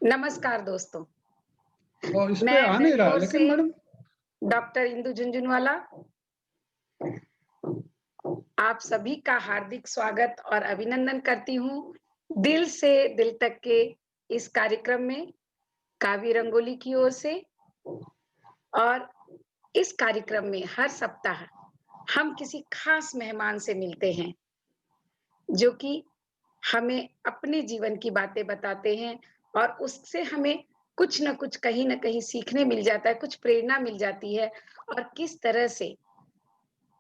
नमस्कार दोस्तों, इस पे मैं आ नहीं रहा बेंगलोर लेकिन से मैडम। डॉक्टर इंदु झुनझुनवाला आप सभी का हार्दिक स्वागत और अभिनंदन करती हूँ दिल से दिल तक के इस कार्यक्रम में काव्य रंगोली की ओर से। और इस कार्यक्रम में हर सप्ताह हम किसी खास मेहमान से मिलते हैं जो कि हमें अपने जीवन की बातें बताते हैं और उससे हमें कुछ न कुछ कहीं न कहीं सीखने मिल जाता है, कुछ प्रेरणा मिल जाती है और किस तरह से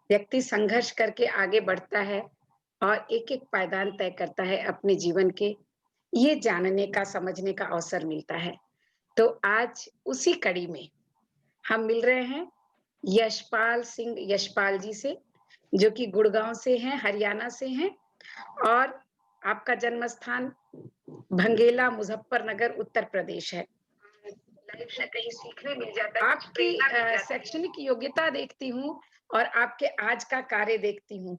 व्यक्ति संघर्ष करके आगे बढ़ता है और एक-एक पायदान तय करता है अपने जीवन के, ये जानने का, समझने का अवसर मिलता है। तो आज उसी कड़ी में हम मिल रहे हैं यशपाल सिंह यशपाल जी से, जो कि गुड़गाँव से हैं, हरियाणा से हैं और आपका जन्म स्थान भंगेला मुजफ्फरनगर उत्तर प्रदेश है। लाइफ से कहीं सीखने मिल जाता है, आपकी शैक्षणिक योग्यता देखती हूँ और आपके आज का कार्य देखती हूँ,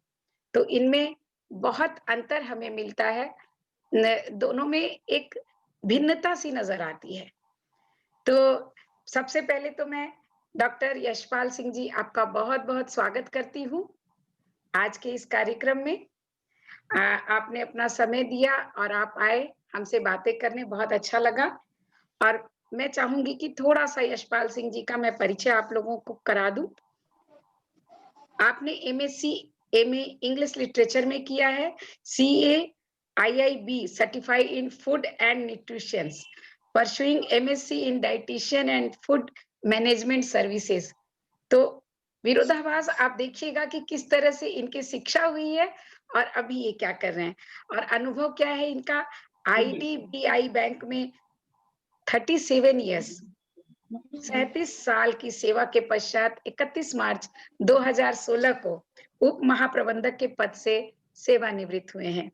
तो इनमें बहुत अंतर हमें मिलता है। दोनों में एक भिन्नता सी नजर आती है। तो सबसे पहले तो मैं डॉक्टर यशपाल सिंह जी आपका बहुत-बहुत स्वागत करती हूँ आज के इस कार्यक्रम में। आपने अपना समय दिया और आप आए हमसे बातें करने, बहुत अच्छा लगा। और मैं चाहूंगी कि थोड़ा-सा यशपाल सिंह जी का मैं परिचय आप लोगों को करा दूं। आपने एमएससी, एमए इंग्लिश लिटरेचर में किया है, CA, IIB certified in food and nutrition, pursuing MSc in dietitian and food management services. तो विरोधाभास आप देखिएगा कि किस तरह से इनकी शिक्षा हुई है और अभी ये क्या कर रहे हैं और अनुभव क्या है इनका। आईडीबीआई बैंक में 37 इयर्स, 37 साल की सेवा के पश्चात 31 मार्च 2016 को उप महाप्रबंधक के पद से सेवानिवृत्त हुए हैं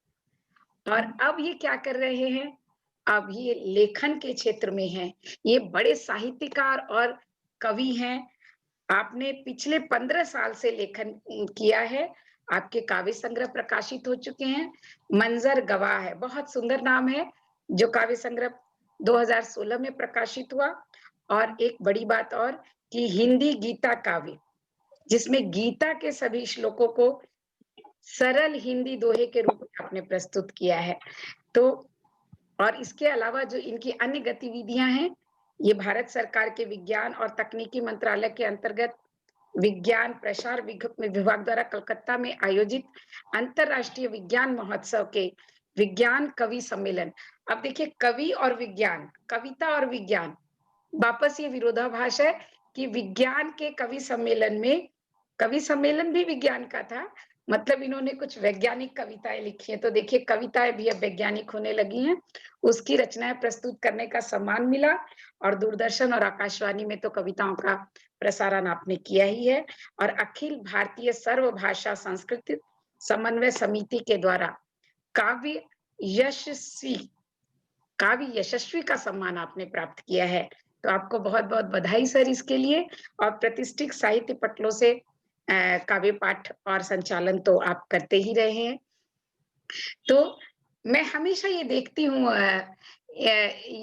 और अब ये क्या कर रहे हैं, अब ये लेखन के क्षेत्र में हैं। ये बड़े साहित्यकार और कवि हैं। आपने पिछले 15 साल से लेखन किया है। आपके काव्य संग्रह प्रकाशित हो चुके हैं। मंजर गवाह है, बहुत सुंदर नाम है, जो काव्य संग्रह 2016 में प्रकाशित हुआ। और एक बड़ी बात और कि हिंदी गीता काव्य, जिसमें गीता के सभी श्लोकों को सरल हिंदी दोहे के रूप में आपने प्रस्तुत किया है। तो और इसके अलावा जो इनकी अन्य गतिविधियां हैं, ये भारत सरकार के विज्ञान और तकनीकी मंत्रालय के अंतर्गत विज्ञान प्रसार विभाग द्वारा कलकत्ता में आयोजित अंतरराष्ट्रीय विज्ञान महोत्सव के विज्ञान कवि सम्मेलन। अब देखिए, कवि और विज्ञान, कविता और विज्ञान, वापस ये विरोधाभास है कि विज्ञान के कवि सम्मेलन में, कवि सम्मेलन भी विज्ञान का था, मतलब इन्होंने कुछ वैज्ञानिक कविताएं लिखी हैं। तो देखिए, कविताएं भी अब वैज्ञानिक होने लगी हैं। उसकी रचनाएं प्रस्तुत करने का सम्मान मिला और दूरदर्शन और आकाशवाणी में तो कविताओं का प्रसारण आपने किया ही है। और अखिल भारतीय सर्वभाषा संस्कृत समन्वय समिति के द्वारा काव्य यशस्वी काव्य यशस्वी का सम्मान आपने प्राप्त किया है। तो आपको बहुत-बहुत बधाई सर इसके लिए। और प्रतिष्ठित साहित्य पटलों से काव्य पाठ और संचालन तो आप करते ही रहे हैं। तो मैं हमेशा ये देखती हूँ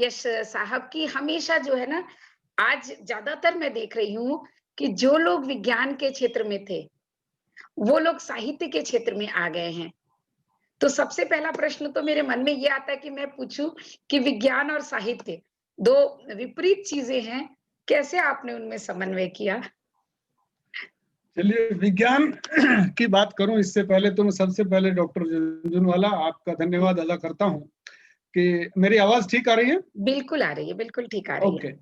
यश साहब की, हमेशा जो है ना, आज ज्यादातर मैं देख रही हूँ कि जो लोग विज्ञान के क्षेत्र में थे, वो लोग साहित्य के क्षेत्र में आ गए हैं। तो सबसे पहला प्रश्न तो मेरे मन में ये आता है कि मैं पूछूं कि विज्ञान और साहित्य दो विपरीत चीजें हैं, कैसे आपने उनमें समन्वय किया? चलिए, विज्ञान की बात करूं इससे पहले तो मैं सबसे पहले डॉक्टर झुनझुनवाला आपका धन्यवाद अदा करता हूं कि मेरी आवाज ठीक आ रही है। बिल्कुल आ रही है, बिल्कुल ठीक आ रही है। ओके,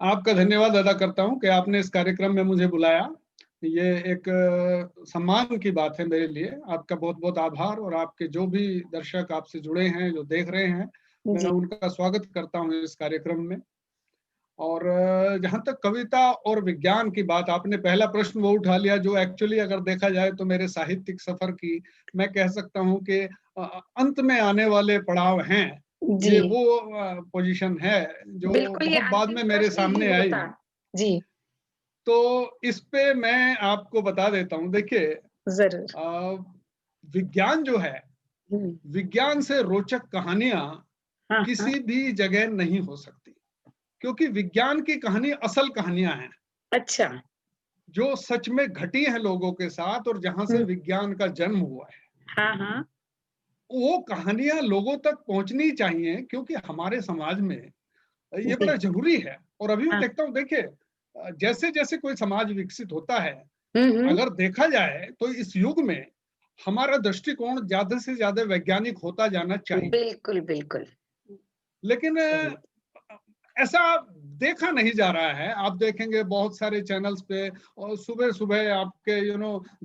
आपका धन्यवाद अदा करता हूं कि आपने इस कार्यक्रम में मुझे बुलाया। ये एक सम्मान की बात है मेरे लिए। आपका बहुत-बहुत आभार। और आपके जो भी दर्शक आपसे जुड़े हैं, जो देख रहे हैं, मैं जी, उनका स्वागत करता हूं इस कार्यक्रम में। और जहाँ तक कविता और विज्ञान की बात, आपने पहला प्रश्न वो उठा लिया जो एक्चुअली अगर देखा जाए तो मेरे साहित्यिक सफर की, मैं कह सकता हूँ कि अंत में आने वाले पड़ाव हैं। जी, ये वो पोजीशन है जो बिल्कुल, ये बहुत बाद अंतिम में मेरे प्रश्न ही सामने आई। होता। जी, तो इस पे मैं आपको बता देता हूँ। देखिए, जरूर। अ, विज्ञान जो है विज्ञान से रोचक कहानियां हाँ, किसी भी जगह नहीं हो सकती, क्योंकि विज्ञान की कहानी असल कहानियां हैं अच्छा। जो सच में घटी हैं लोगों के साथ और जहां से हुँ, विज्ञान का जन्म हुआ है। हाँ, हाँ। वो कहानियां लोगों तक पहुंचनी चाहिए, क्योंकि हमारे समाज में ये जी, बड़ा जरूरी है। और अभी मैं हाँ। देखता हूँ, देखिए, जैसे जैसे कोई समाज विकसित होता है, हुँ, हुँ। अगर देखा जाए तो इस युग में हमारा दृष्टिकोण ज्यादा से ज्यादा वैज्ञानिक होता जाना चाहिए। बिल्कुल, बिल्कुल। लेकिन सही। ऐसा देखा नहीं जा रहा है। आप देखेंगे बहुत सारे चैनल्स पे और सुबह सुबह आपके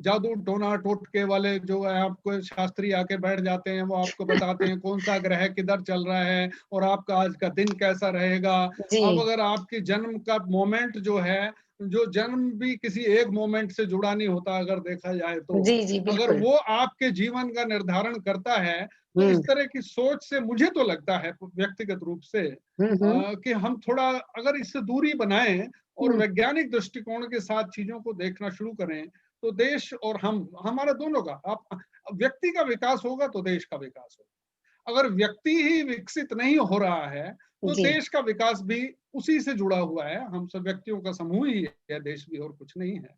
जादू टोना टोटके वाले जो है, आपको शास्त्री आके बैठ जाते हैं, वो आपको बताते हैं कौन सा ग्रह किधर चल रहा है और आपका आज का दिन कैसा रहेगा। अब जी, अगर आपकी जन्म का मोमेंट जो है, जो जन्म भी किसी एक मोमेंट से जुड़ा नहीं होता, अगर देखा जाए तो जी, जी, अगर बिल्कुल। वो आपके जीवन का निर्धारण करता है, तो हुँ, इस तरह की सोच से मुझे तो लगता है व्यक्तिगत रूप से हुँ, हुँ, कि हम थोड़ा अगर इससे दूरी बनाएं और हुँ, वैज्ञानिक दृष्टिकोण के साथ चीजों को देखना शुरू करें, तो देश और हम हमारा दोनों का, आप व्यक्ति का विकास होगा तो देश का विकास होगा। अगर व्यक्ति ही विकसित नहीं हो रहा है तो जी, देश का विकास भी उसी से जुड़ा हुआ है। हम सब व्यक्तियों का समूह ही है देश भी, और कुछ नहीं है।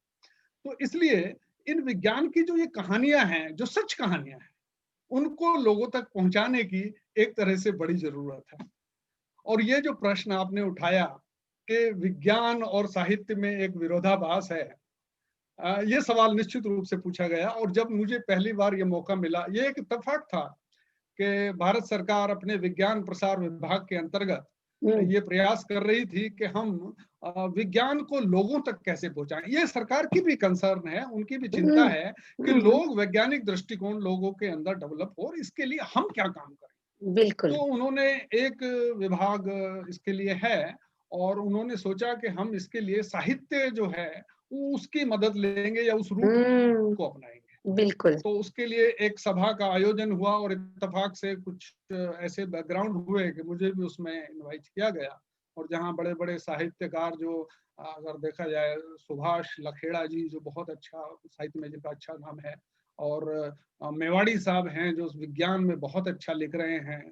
तो इसलिए इन विज्ञान की जो ये कहानियां हैं, जो सच कहानियां हैं, उनको लोगों तक पहुंचाने की एक तरह से बड़ी जरूरत है। और ये जो प्रश्न आपने उठाया कि विज्ञान और साहित्य में एक विरोधाभास है, ये सवाल निश्चित रूप से पूछा गया। और जब मुझे पहली बार ये मौका मिला, ये एक इत्तेफाक था कि भारत सरकार अपने विज्ञान प्रसार विभाग के अंतर्गत हुँ, ये प्रयास कर रही थी कि हम विज्ञान को लोगों तक कैसे पहुंचाएं। ये सरकार की भी कंसर्न है, उनकी भी चिंता हुँ, है कि हुँ, हुँ, लोग वैज्ञानिक दृष्टिकोण लोगों के अंदर डेवलप हो, और इसके लिए हम क्या काम करें। बिल्कुल। तो उन्होंने एक विभाग इसके लिए है, और उन्होंने सोचा कि हम इसके लिए साहित्य जो है वो उसकी मदद लेंगे या उस रूट हुँ, को अपनाएंगे। बिल्कुल। तो उसके लिए एक सभा का आयोजन हुआ, और इत्तेफाक से कुछ ऐसे बैकग्राउंड हुए कि मुझे भी उसमें इनवाइट किया गया। और जहाँ बड़े बड़े साहित्यकार, जो अगर देखा जाए, सुभाष लखेड़ा जी जो बहुत अच्छा साहित्य में, जिनका अच्छा नाम है, और मेवाड़ी साहब हैं जो विज्ञान में बहुत अच्छा लिख रहे हैं,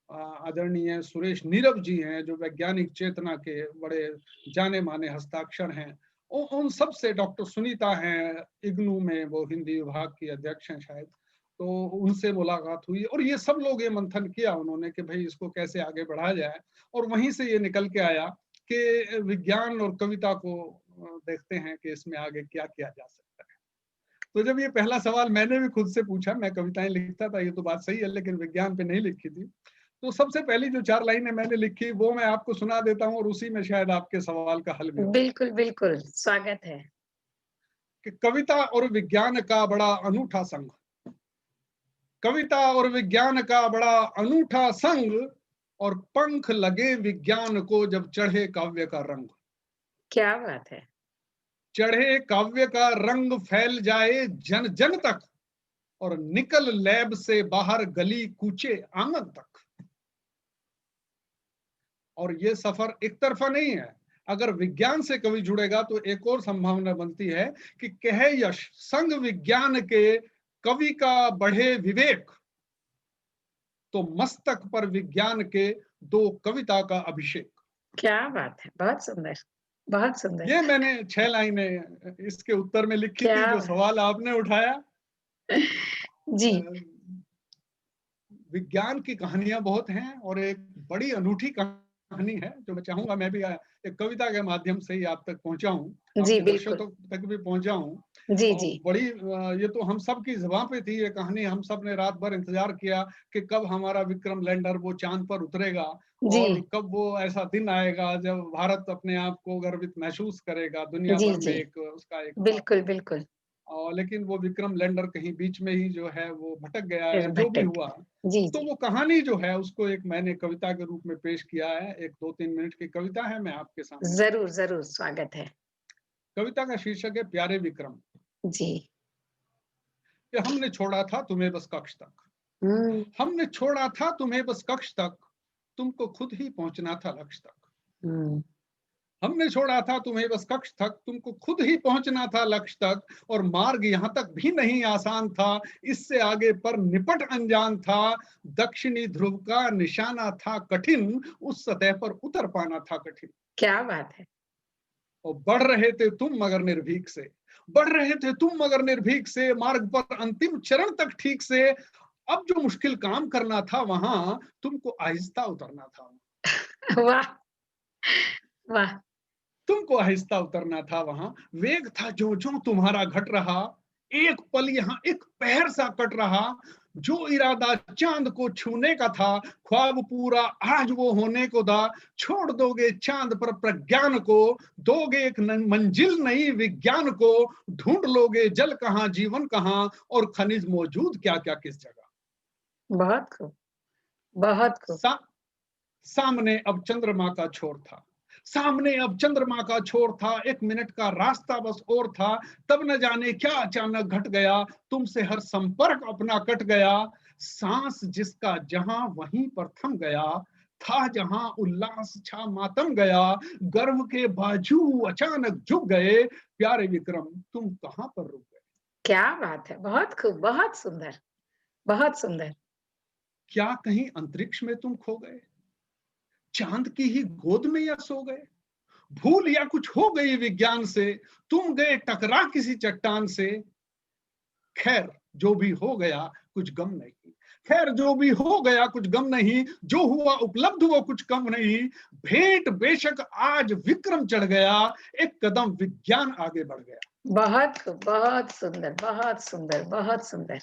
आदरणीय सुरेश नीरव जी हैं जो वैज्ञानिक चेतना के बड़े जाने माने हस्ताक्षर हैं, उन सब से, डॉक्टर सुनीता हैं इग्नू में, वो हिंदी विभाग की अध्यक्ष हैं शायद, तो उनसे मुलाकात हुई। और ये सब लोग ये मंथन किया उन्होंने कि भाई इसको कैसे आगे बढ़ाया जाए। और वहीं से ये निकल के आया कि विज्ञान और कविता को देखते हैं कि इसमें आगे क्या किया जा सकता है। तो जब ये पहला सवाल मैंने भी खुद से पूछा, मैं कविताएं लिखता था, ये तो बात सही है, लेकिन विज्ञान पे नहीं लिखी थी। तो सबसे पहली जो 4 लाइनें मैंने लिखी वो मैं आपको सुना देता हूँ, और उसी में शायद आपके सवाल का हल भी होगा। बिल्कुल, बिल्कुल, स्वागत है। कि कविता और विज्ञान का बड़ा अनूठा संग, कविता और विज्ञान का बड़ा अनूठा संग, और पंख लगे विज्ञान को जब चढ़े काव्य का रंग। क्या बात है! चढ़े काव्य का रंग फैल जाए जन जन तक, और निकल लैब से बाहर गली कूचे आंगन तक। और ये सफर एक तरफा नहीं है। अगर विज्ञान से कवि जुड़ेगा तो एक और संभावना बनती है कि कह यश संग विज्ञान के, कवि का बढ़े विवेक, तो मस्तक पर विज्ञान के दो कविता का अभिषेक। क्या बात है! बहुत सुंदर, बहुत सुंदर। ये मैंने 6 लाइनें इसके उत्तर में लिखी क्या थी जो बात सवाल आपने उठाया। जी, विज्ञान की कहानियां बहुत हैं, और एक बड़ी अनूठी कहानी है जो मैं चाहूंगा मैं भी एक कविता के माध्यम से ही आप तक पहुंचाऊं, जी, आपके बिल्कुल। दर्शकों तक भी पहुंचाऊं। जी, और जी, बड़ी ये तो हम सब की जुबान पे थी ये कहानी। हम सब ने रात भर इंतजार किया कि कब हमारा विक्रम लैंडर वो चांद पर उतरेगा, जी, और कब वो ऐसा दिन आएगा जब भारत अपने आप को गर्वित महसूस करेगा दुनिया जी, भर में, जी, एक उसका एक बिल्कुल, बिल्कुल। और लेकिन वो विक्रम लैंडर कहीं बीच में ही जो है वो भटक गया फिर है, जो भी भटक हुआ। गए। जी, तो जी, वो कहानी जो है उसको एक मैंने कविता के रूप में पेश किया है। एक 2-3 मिनट की कविता है, मैं आपके सामने पेश ज़रूर, करता हूँ। ज़रूर, स्वागत है। कविता का शीर्षक है प्यारे विक्रम। जी, कि हमने छोड़ा था तुम्हें बस कक्ष तक, हुँ, हमने छोड़ा था तुम्हें बस कक्ष तक, तुमको खुद ही पहुंचना था लक्ष्य तक। हुँ, हमने छोड़ा था तुम्हें बस कक्ष तक, तुमको खुद ही पहुंचना था लक्ष्य तक, और मार्ग यहाँ तक भी नहीं आसान था, इससे आगे पर निपट अनजान था। दक्षिणी ध्रुव का निशाना था कठिन, उस सतह पर उतर पाना था कठिन। क्या बात है। और बढ़ रहे थे तुम मगर निर्भीक से, बढ़ रहे थे तुम मगर निर्भीक से, मार्ग पर अंतिम चरण तक ठीक से। अब जो मुश्किल काम करना था वहां, तुमको आहिस्ता उतरना था। वाह वाह। तुमको आहिस्ता उतरना था वहां। वेग था जो जो तुम्हारा घट रहा, एक पल यहाँ एक पहर सा कट रहा। जो इरादा चांद को छूने का था, ख्वाब पूरा आज वो होने को था। छोड़ दोगे चांद पर प्रज्ञान को, दोगे एक मंजिल नई विज्ञान को। ढूंढ लोगे जल कहाँ जीवन कहाँ, और खनिज मौजूद क्या क्या किस जगह। बहुत खूब, बहुत खूब। सा, सामने अब चंद्रमा का छोर था, सामने अब चंद्रमा का छोर था। एक मिनट का रास्ता बस और था, तब न जाने क्या अचानक घट गया। तुमसे हर संपर्क अपना कट गया। सांस जिसका जहां वहीं पर थम गया, था जहां उल्लास छा मातम गया। गर्व के बाजू अचानक झुक गए, प्यारे विक्रम तुम कहां पर रुक गए। क्या बात है, बहुत खूब, बहुत सुंदर, बहुत सुंदर। क्या कहीं अंतरिक्ष में तुम खो गए, चांद की ही गोद में या सो गए। भूल या कुछ हो गई विज्ञान से, तुम गए टकरा किसी चट्टान से। खैर जो भी हो गया कुछ गम नहीं, खैर जो भी हो गया कुछ गम नहीं। जो हुआ उपलब्ध वो कुछ कम नहीं। भेंट बेशक आज विक्रम चढ़ गया, एक कदम विज्ञान आगे बढ़ गया। बहुत खूब, बहुत सुंदर, बहुत सुंदर, बहुत सुंदर।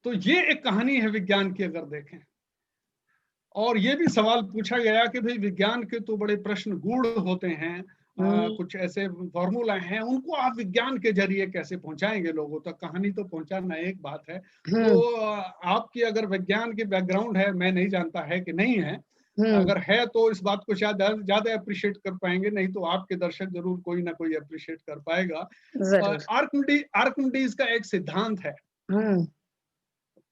तो ये एक कहानी है विज्ञान की अगर देखें। और ये भी सवाल पूछा गया कि भाई विज्ञान के तो बड़े प्रश्न गूढ़ होते हैं, कुछ ऐसे फॉर्मूला हैं, उनको आप विज्ञान के जरिए कैसे पहुंचाएंगे लोगों तक। कहानी तो पहुंचाना एक बात है। तो हम्म आपकी अगर विज्ञान की बैकग्राउंड है, मैं नहीं जानता है कि नहीं है, हम्म। अगर है तो इस बात को शायद ज्यादा अप्रिशिएट कर पाएंगे, नहीं तो आपके दर्शक जरूर कोई ना कोई अप्रिशिएट कर पाएगा। जरूर। आर्किमिडीज का एक सिद्धांत है, हम्म।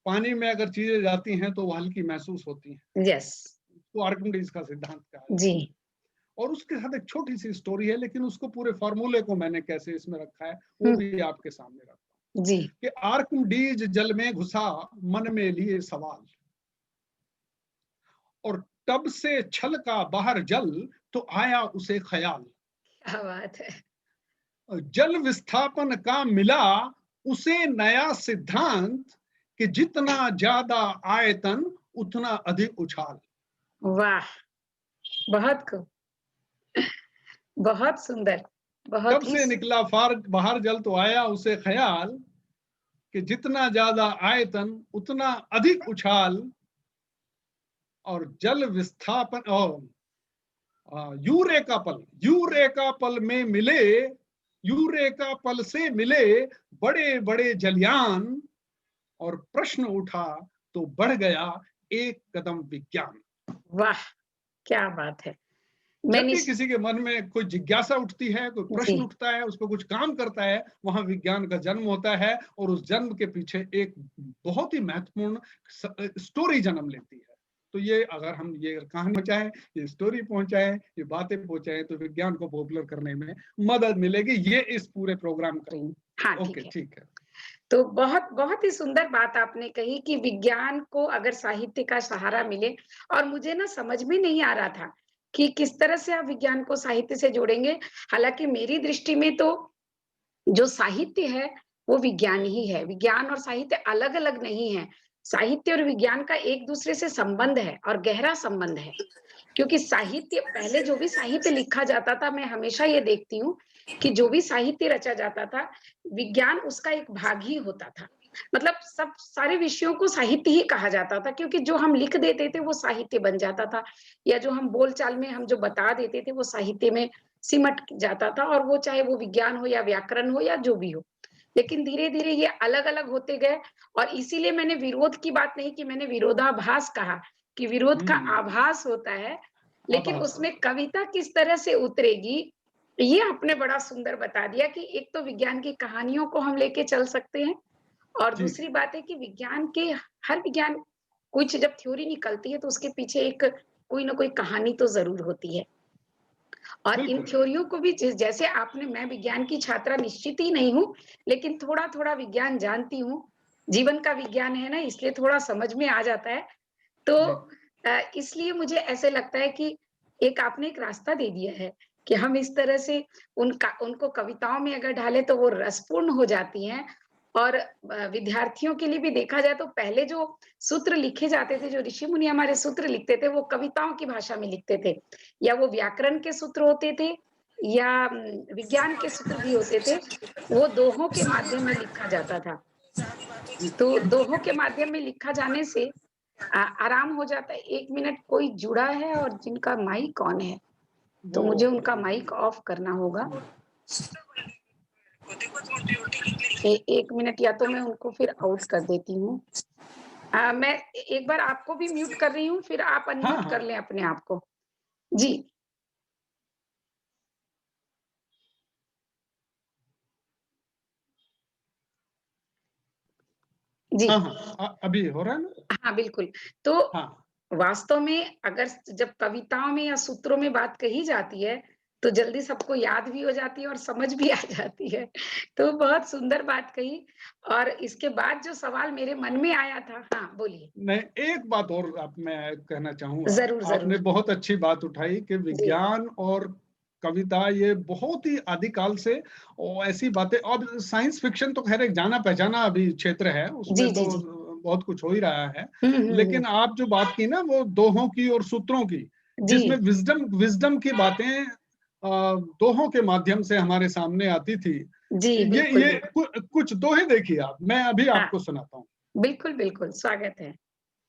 पानी में अगर चीजें जाती हैं तो वो हल्की महसूस होती हैं, यस। तो आर्किमिडीज का सिद्धांत कहा जाता जी। है। और उसके साथ एक छोटी सी स्टोरी है, लेकिन उसको पूरे फॉर्मूले को मैंने कैसे इसमें रखा है वो हम्म। भी आपके सामने रखा जी। कि आर्किमिडीज जल में घुसा, मन में लिए सवाल, और तब से छल का बाहर जल, तो आया उसे ख्याल। क्या बात है। जल विस्थापन का मिला उसे नया सिद्धांत, कि जितना ज्यादा आयतन उतना अधिक उछाल। वाह, बहुत खूब, बहुत सुंदर, तब बहुत ही से निकला फार बाहर जल, तो आया उसे ख्याल, कि जितना ज्यादा आयतन उतना अधिक उछाल। और जल विस्थापन और यूरेका पल में मिले, यूरेका पल से मिले बड़े बड़े जलयान। और प्रश्न उठा तो बढ़ गया एक कदम विज्ञान। वाह, क्या बात है। जब मैंने भी किसी के मन में कोई जिज्ञासा उठती है, कोई जी। प्रश्न उठता है, उस पर कुछ काम करता है, वहां विज्ञान का जन्म होता है। और उस जन्म के पीछे एक बहुत ही महत्वपूर्ण स्टोरी जन्म लेती है। तो ये अगर हम ये कहानी पहुंचाए, ये स्टोरी पहुंचाए, ये बातें पहुंचाए, तो विज्ञान को पॉपुलर करने में मदद मिलेगी। ये इस पूरे प्रोग्राम का। हाँ ओके ठीक है। ठीक है। तो बहुत बहुत ही सुंदर बात आपने कही कि विज्ञान को अगर साहित्य का सहारा मिले, और मुझे ना समझ में नहीं आ रहा था कि किस तरह से आप विज्ञान को साहित्य से जोड़ेंगे। हालांकि मेरी दृष्टि में तो जो साहित्य है वो विज्ञान ही है। विज्ञान और साहित्य अलग अलग नहीं है। साहित्य और विज्ञान का एक दूसरे से संबंध है, और गहरा संबंध है। क्योंकि साहित्य, पहले जो भी साहित्य लिखा जाता था, मैं हमेशा ये देखती हूँ कि जो भी साहित्य रचा जाता था, विज्ञान उसका एक भाग ही होता था। मतलब सब सारे विषयों को साहित्य ही कहा जाता था, क्योंकि जो हम लिख देते थे वो साहित्य बन जाता था, या जो हम बोलचाल में हम जो बता देते थे वो साहित्य में सिमट जाता था, और वो चाहे वो विज्ञान हो या व्याकरण हो या जो भी हो। लेकिन धीरे धीरे ये अलग अलग होते गए, और इसीलिए मैंने विरोध की बात नहीं की, मैंने विरोधाभास कहा कि विरोध का आभास होता है। लेकिन आभास उसमें होता है। कविता किस तरह से उतरेगी, ये आपने बड़ा सुंदर बता दिया कि एक तो विज्ञान की कहानियों को हम लेके चल सकते हैं, और जी दूसरी बात है कि विज्ञान के, हर विज्ञान, कुछ जब थ्योरी निकलती है तो उसके पीछे एक कोई ना कोई कहानी तो जरूर होती है। और इन बिल्कुल। थ्योरियों को भी जैसे आपने, मैं विज्ञान की छात्रा निश्चित ही नहीं हूँ, लेकिन थोड़ा-थोड़ा विज्ञान जानती हूँ। जीवन का विज्ञान है ना, इसलिए थोड़ा समझ में आ जाता है। तो जी, इसलिए मुझे ऐसे लगता है कि एक आपने एक रास्ता दे दिया है कि हम इस तरह से उनको कविताओं में अगर ढालें तो वो रसपूर्ण हो जाती हैं। और विद्यार्थियों के लिए भी देखा जाए तो पहले जो सूत्र लिखे जाते थे, जो ऋषि मुनि हमारे सूत्र लिखते थे, वो कविताओं की भाषा में लिखते थे। या वो व्याकरण के सूत्र होते थे या विज्ञान के सूत्र भी होते थे, वो दोहों के माध्यम में लिखा जाता था। जी। तो दोहों के माध्यम में लिखा जाने से आराम हो जाता है। 1 मिनट, कोई जुड़ा है और जिनका माइक ऑन है, तो वो मुझे उनका माइक ऑफ करना होगा। हुँ, 1 मिनट, या तो मैं उनको फिर आउट कर देती हूँ। मैं एक बार आपको भी म्यूट कर रही हूँ, फिर आप हाँ, अनम्यूट कर हाँ। लें अपने आप को। जी, जी। हाँ, हाँ। अभी हो रहा है ना? हाँ, बिल्कुल। तो हाँ। वास्तव में अगर जब कविताओं में या सूत्रों में बात कही जाती है, तो जल्दी सबको याद भी हो जाती है और समझ भी आ जाती है। तो बहुत सुंदर बात कही। और इसके बाद जो सवाल मेरे मन में आया था, हाँ, बोलिए। नहीं, एक बात और आप मैं कहना चाहूँगा। ज़रूर, आपने ज़रूर। बहुत अच्छी बात उठाई कि जी, विज्ञान और कविता ये बहुत ही आदिकाल से और ऐसी बातें। अब साइंस फिक्शन तो ख़ैर एक जाना-पहचाना अभी क्षेत्र है, उसमें जी, तो जी, जी। बहुत कुछ हो ही रहा है। हुँ, हुँ, हुँ। लेकिन आप जो बात की ना वो दोहों की और सूत्रों की, जिसमें जी, विज़डम की बातें दोहों के माध्यम से हमारे सामने आती थी। जी, बिल्कुल, ये बिल्कुल। कुछ दोहे देखिए आप, मैं अभी हाँ, आपको सुनाता हूँ। बिल्कुल, बिल्कुल, स्वागत है।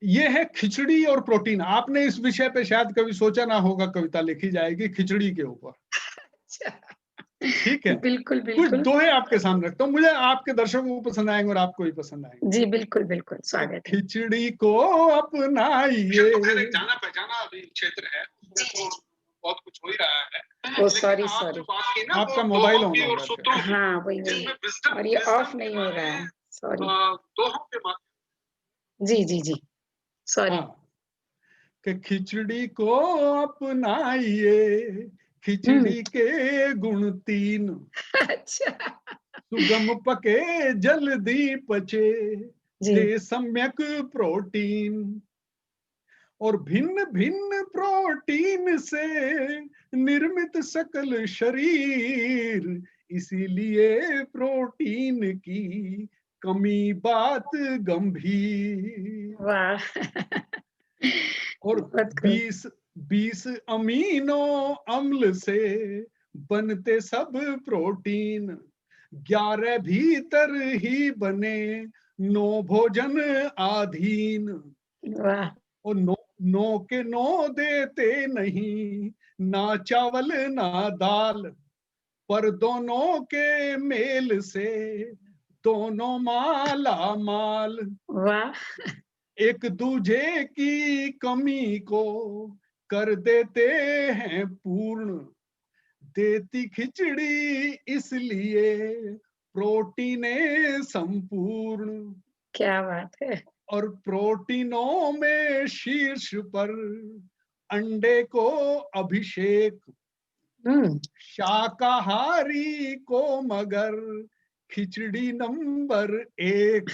ये है खिचड़ी और प्रोटीन। आपने इस विषय पे शायद कभी सोचा ना होगा, कविता लिखी जाएगी खिचड़ी के ऊपर, अच्छा। ठीक है? बिल्कुल, कुछ बिल्कुल। दोहे आपके सामने रखता हूँ, मुझे आपके दर्शकों को पसंद आएँगे और आपको भी पसंद आएँगे। जी, बिल्कुल, बिल्कुल, कि स्वागत है। खिचड़ी को अपनाइए, तो खैर एक जाना-पहचाना अभी क्षेत्र है, उसमें तो बहुत कुछ हो ही रहा है। ओह! लेकिन सॉरी, आप जो सॉरी। बात की ना आपका मोबाइल ऑन हो रहा था। हाँ, वही, जिसमें वही। विज़डम और ये ऑफ विज़डम की नहीं हो रहा बातें है, सॉरी। दोहों के मा जी, जी, जी, सॉरी। हाँ। कि खिचड़ी को अपनाइए, हुँ, खिचड़ी के गुण तीन, अच्छा। सुगम पके जल्दी पचे, दे जी, सम्यक प्रोटीन। और भिन्न भिन्न प्रोटीन से निर्मित सकल शरीर, इसीलिए प्रोटीन की कमी बात गंभीर। वाह! और बहुत खूब। 20 अमीनो अम्ल से बनते सब प्रोटीन, 11 भीतर ही बने, 9 भोजन आधीन। वाह! और 9 के 9 देते नहीं, ना चावल ना दाल, पर दोनों के मेल से दोनों माला माल। वाह! एक दूजे की कमी को कर देते हैं पूर्ण, देती खिचड़ी इसलिए प्रोटीने संपूर्ण। क्या बात है। और प्रोटीनों में शीर्ष पर अंडे को अभिषेक, हुँ, शाकाहारी को मगर खिचड़ी नंबर 1।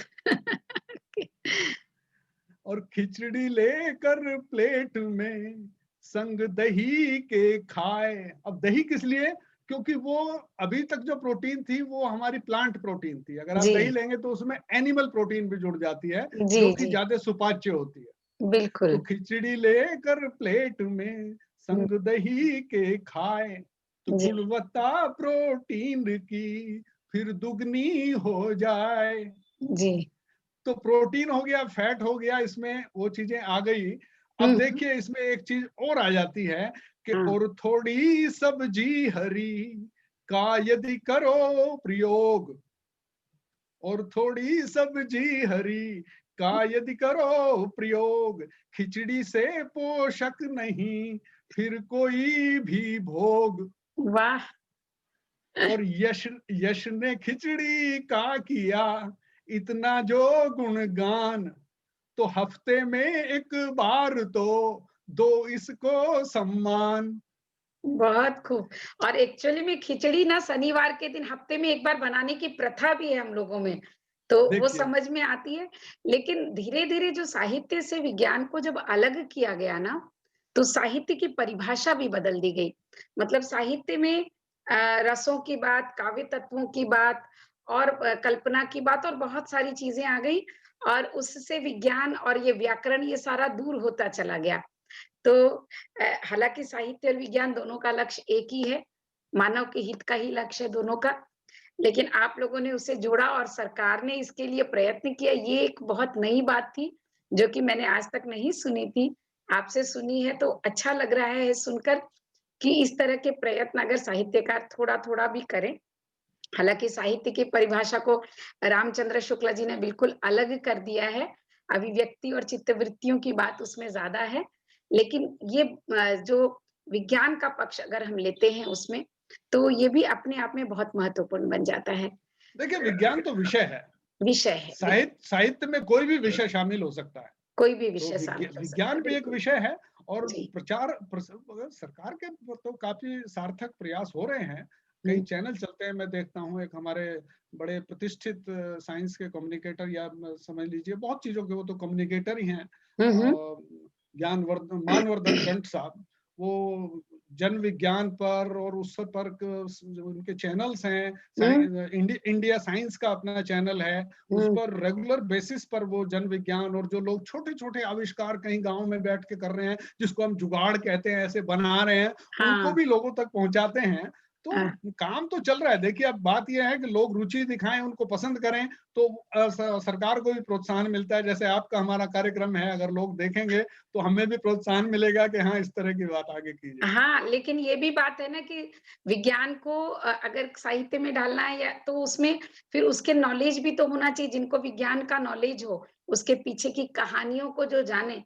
और खिचड़ी लेकर प्लेट में संग दही के खाए। अब दही किस लिए? क्योंकि वो अभी तक जो प्रोटीन थी वो हमारी प्लांट प्रोटीन थी। अगर आप जी, दही लेंगे तो उसमें एनिमल प्रोटीन भी जुड़ जाती है, जी, जो कि जी, ज्यादा सुपाच्य होती है। तो बिल्कुल। खिचड़ी लेकर प्लेट में हुँ, संग दही के खाए, तो जी, गुणवत्ता प्रोटीन की फिर दुगनी हो जाए। जी। तो प्रोटीन हो गया, फैट हो गया, इसमें वो चीजें आ गई। अब हुँ, देखिए इसमें एक चीज और आ जाती है कि हाँ, और थोड़ी सब्जी हरी का यदि करो प्रयोग, और थोड़ी सब्जी हरी का यदि करो प्रयोग, खिचड़ी से पोषक नहीं फिर कोई भी भोग। वाह! और यश यश ने खिचड़ी का किया इतना जो गुणगान, तो हफ्ते में एक बार तो दो इसको सम्मान। बहुत खूब। और एक्चुअली में खिचड़ी ना शनिवार के दिन हफ्ते में एक बार बनाने की प्रथा भी है हम लोगों में, तो वो देखिए, समझ में आती है। लेकिन धीरे-धीरे जो साहित्य से विज्ञान को जब अलग किया गया ना, तो साहित्य की परिभाषा भी बदल दी गई। मतलब साहित्य में रसों की बात, काव्य तत्वों की बात और कल्पना की बात और बहुत सारी चीज़ें आ गई और उससे विज्ञान और ये व्याकरण ये सारा दूर होता चला गया। तो हालाँकि साहित्य और विज्ञान दोनों का लक्ष्य एक ही है, मानव के हित का ही लक्ष्य है दोनों का। लेकिन आप लोगों ने उसे जोड़ा और सरकार ने इसके लिए प्रयत्न किया, ये एक बहुत नई बात थी, जो कि मैंने आज तक नहीं सुनी थी। आपसे सुनी है तो अच्छा लग रहा है सुनकर कि इस तरह के प्रयत्न अगर साहित्यकार थोड़ा-थोड़ा भी करें। हालाँकि साहित्य की परिभाषा को रामचंद्र शुक्ला जी ने बिल्कुल अलग कर दिया है। अभिव्यक्ति और चित्तवृत्तियों की बात उसमें ज़्यादा है। लेकिन ये जो विज्ञान का पक्ष अगर हम लेते हैं उसमें, तो ये भी अपने आप में बहुत महत्वपूर्ण बन जाता है। देखिए विज्ञान तो विषय है। विषय है, साहित्य में कोई भी विषय शामिल हो सकता है। कोई भी तो विषय शामिल हो सकता विज्ञान है, भी एक बिल्कुल। विषय है और जी। सरकार के तो काफी सार्थक प्रयास हो रहे हैं। कई हुँ, चैनल चलते हैं, मैं देखता हूँ। एक हमारे बड़े प्रतिष्ठित साइंस के कम्युनिकेटर या समझ लीजिए बहुत चीजों के वो तो कम्युनिकेटर ही हैं, हुँ, हुँ, मानवर्धन कंठ साहब। वो जन विज्ञान पर और उस पर जो उनके चैनल्स हैं, हुँ, इंडिया साइंस का अपना चैनल है। उस हुँ, पर रेगुलर बेसिस पर वो जन विज्ञान और जो लोग छोटे छोटे आविष्कार कहीं गांव में बैठ के कर रहे हैं, जिसको हम जुगाड़ कहते हैं, ऐसे बना रहे हैं, उनको हाँ, भी लोगों तक पहुंचाते हैं। तो हाँ। काम तो चल रहा है। देखिए अब बात यह है कि लोग रुचि दिखाएं, उनको पसंद करें, तो सरकार को भी प्रोत्साहन मिलता है। जैसे आपका हमारा कार्यक्रम है, अगर लोग देखेंगे तो हमें भी प्रोत्साहन मिलेगा कि हाँ इस तरह की बात आगे की जाए। हाँ, लेकिन ये भी बात है ना कि विज्ञान को अगर साहित्य में डालना है या तो उसमें फिर उसके नॉलेज भी तो होना चाहिए, जिनको विज्ञान का नॉलेज हो, उसके पीछे की कहानियों को जो जाने,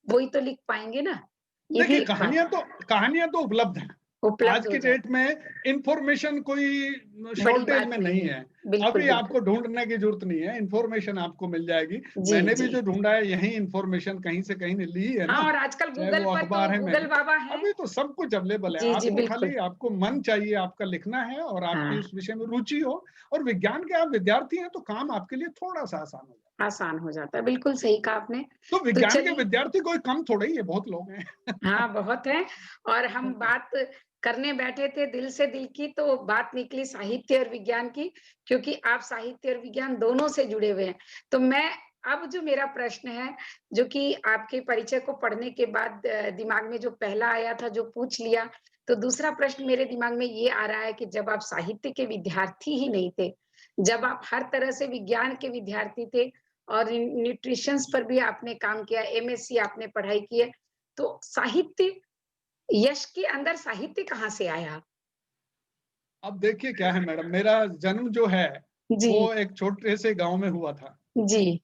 वो ही तो लिख पाएँगे ना। ये भी देखिए एक बात कहानियां तो उपलब्ध हैं। आज उपलब्ध हो की जाए, डेट में इंफॉर्मेशन कोई बड़ी शॉर्टेज बात में नहीं नहीं है। है। बिल्कुल, अभी बिल्कुल। आपको ढूंढने की जरूरत नहीं है, इंफॉर्मेशन आपको मिल जाएगी। जी, मैंने भी जी। जो ढूंढा है यही इंफॉर्मेशन कहीं से कहीं ने ली है हाँ, ना, और आजकल चाहे गूगल वो पर तो अखबार है गूगल मेरी। बाबा हैं। अभी तो सब कुछ अवेलेबल है, जी, जी, आपको बिल्कुल। खाली आपको मन चाहिए, आपका लिखना है और आपकी हाँ, उस विषय में रुचि हो और विज्ञान के आप विद्यार्थी हैं, तो काम आपके लिए थोड़ा सा आसान हो जाए। आसान हो जाता है। बिल्कुल सही कहा आपने। तो तो विज्ञान के चलिए विद्यार्थी कोई कम थोड़े ही है, बहुत लोग हैं। हाँ, बहुत है और हम बात करने बैठे थे दिल से दिल की तो बात निकली साहित्य और विज्ञान की, क्योंकि आप साहित्य और विज्ञान दोनों से जुड़े हुए हैं। तो मैं अब जो मेरा प्रश्न है, जो कि आपके परिचय को पढ़ने के बाद दिमाग में जो पहला आया था, जो पूछ लिया, तो दूसरा प्रश्न मेरे दिमाग में ये आ रहा है कि जब आप साहित्य के विद्यार्थी ही नहीं थे, जब आप हर तरह से विज्ञान के विद्यार्थी थे और न्यूट्रिशंस पर भी आपने काम किया, एमएससी आपने पढ़ाई की है, तो साहित्य यश के अंदर साहित्य कहाँ से आया? अब देखिए क्या है मैडम, मेरा जन्म जो है जी, वो एक छोटे से गांव में हुआ था जी।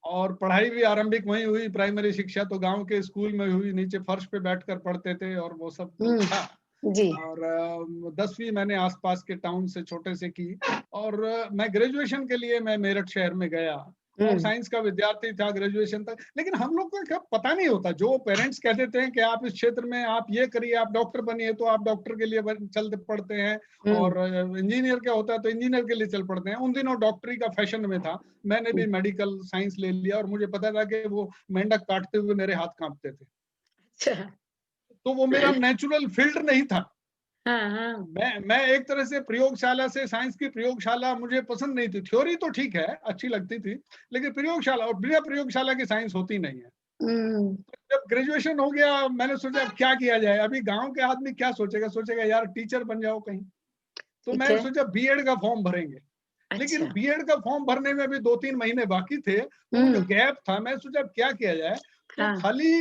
और पढ़ाई भी आरंभिक वहीं हुई। प्राइमरी शिक्षा तो गांव के स्कूल में हुई, नीचे फर्श पे बैठकर पढ़ते थे और वो सब हुँ, था। जी। और 10वीं मैंने आसपास के टाउन से छोटे से की और मैं ग्रेजुएशन के लिए मैं मेरठ शहर में गया और हुँ, साइंस का विद्यार्थी था ग्रेजुएशन तक। लेकिन हम लोग को क्या पता नहीं होता, जो पेरेंट्स कह देते हैं कि आप इस क्षेत्र में आप ये करिए, आप डॉक्टर बनिए, तो आप डॉक्टर के लिए चल पड़ते हैं। हुँ, और इंजीनियर क्या होता है तो इंजीनियर के लिए चल पड़ते हैं। उन दिनों डॉक्टरी का फैशन में था। मैंने हुँ। भी मेडिकल साइंस ले लिया और मुझे पता था कि वो मेंढक काटते हुए मेरे हाथ कांपते थे। अच्छा। तो वो मेरा नेचुरल फील्ड नहीं था। हाँ, हाँ। मैं एक तरह से प्रयोगशाला से, साइंस की प्रयोगशाला मुझे पसंद नहीं थी। थ्योरी तो ठीक है, अच्छी लगती थी, लेकिन प्रयोगशाला और बिना प्रयोगशाला की साइंस होती नहीं है। हुँ, जब ग्रेजुएशन हो गया मैंने सोचा अब क्या किया जाए। अभी गांव के आदमी क्या सोचेगा, सोचेगा यार टीचर बन जाओ कहीं। तो ठीक मैंने है। सोचा बीएड का फॉर्म भरेंगे। लेकिन अच्छा। बीएड का फॉर्म भरने में भी 2-3 महीने बाकी थे, तो वो जो हुँ, गैप था मैं सोचा अब क्या किया जाए। तो हाँ। खाली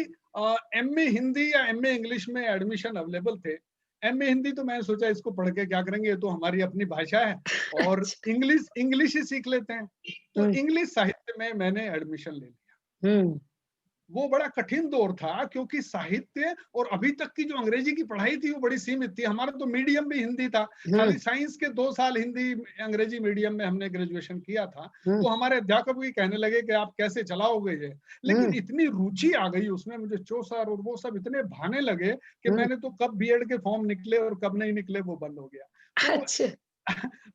एमए हिंदी या एमए इंग्लिश में एडमिशन अवेलेबल थे। एमए हिंदी तो मैंने सोचा इसको पढ़ के क्या करेंगे, ये तो हमारी अपनी भाषा है और अच्छा। इंग्लिश इंग्लिश ही सीख लेते हैं। तो हुँ, इंग्लिश साहित्य में मैंने एडमिशन ले लिया। हुँ, वो बड़ा कठिन दौर था, क्योंकि साहित्य और अभी तक की जो अंग्रेजी की पढ़ाई थी वो बड़ी सीमित थी। हमारा तो मीडियम भी हिंदी था, हम्म खाली साइंस के 2 साल हिंदी अंग्रेजी मीडियम में हमने ग्रेजुएशन किया था। हम्म तो हमारे अध्यापक भी कहने लगे कि आप कैसे चलाओगे ये। लेकिन हम्म इतनी रुचि आ गई उसमें, मुझे चौसर और वो सब इतने भाने लगे कि हम्म, मैंने तो कब बीएड के फॉर्म निकले और कब नहीं निकले वो बंद हो गया। तो अच्छा।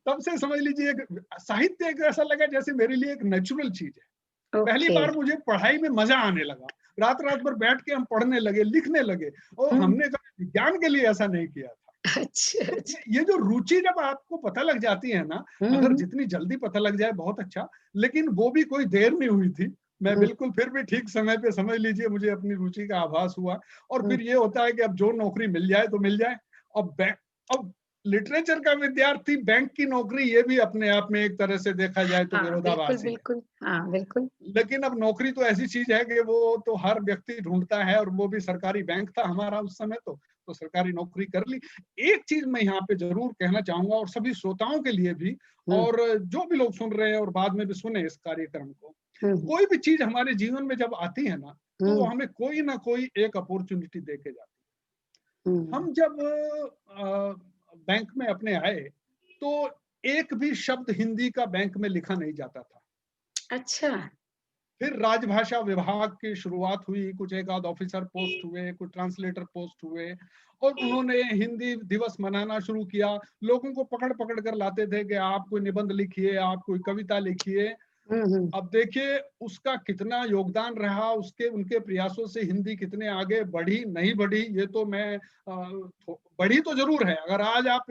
तब से समझ लीजिए साहित्य एक ऐसा लगा जैसे मेरे लिए एक नेचुरल चीज है। पहली ओके। बार मुझे पढ़ाई में मजा आने लगा, रात रात भर बैठ के हम पढ़ने लगे, लिखने लगे, और हम्म, हमने कभी विज्ञान के लिए ऐसा नहीं किया था। अच्छा तो अच्छा। ये जो रुचि जब आपको पता लग जाती है ना, अगर हम्म जितनी जल्दी पता लग जाए बहुत अच्छा, लेकिन वो भी कोई देर नहीं हुई थी। मैं हम्म बिल्कुल फिर भी ठीक समय पे समझ लीजिए मुझे अपनी रुचि का आभास हुआ। और हम्म, फिर ये होता है कि अब जो नौकरी मिल जाए तो मिल जाए। अब लिटरेचर का विद्यार्थी बैंक की नौकरी, ये भी अपने आप में एक तरह से देखा जाए तो हाँ बिल्कुल विरोधाभासी है। बिल्कुल, हाँ बिल्कुल। लेकिन अब नौकरी तो ऐसी चीज है कि वो तो हर व्यक्ति ढूंढता है, और वो भी सरकारी बैंक था हमारा उस समय तो सरकारी नौकरी कर ली। एक चीज मैं यहाँ पे जरूर कहना चाहूंगा, और सभी श्रोताओं के लिए भी, हम्म और जो भी लोग सुन रहे हैं और बाद में भी सुने इस कार्यक्रम को, हम्म कोई भी चीज हमारे जीवन में जब आती है ना, तो वो हम्म हमें कोई ना कोई एक अपॉर्चुनिटी दे के जाती है। हम्म, हम जब बैंक में अपने आए, तो एक भी शब्द हिंदी का बैंक में लिखा नहीं जाता था। अच्छा। फिर राजभाषा विभाग की शुरुआत हुई, कुछ एक आध ऑफिसर पोस्ट हुए, कुछ ट्रांसलेटर पोस्ट हुए, और उन्होंने हिंदी दिवस मनाना शुरू किया। लोगों को पकड़ पकड़ कर लाते थे कि आप कोई निबंध लिखिए, आप कोई कविता लिखिए। हम्म, अब देखिए उसका कितना योगदान रहा, उसके उनके प्रयासों से हिंदी कितने आगे बढ़ी नहीं बढ़ी, ये तो मैं बढ़ी तो जरूर है। अगर आज आप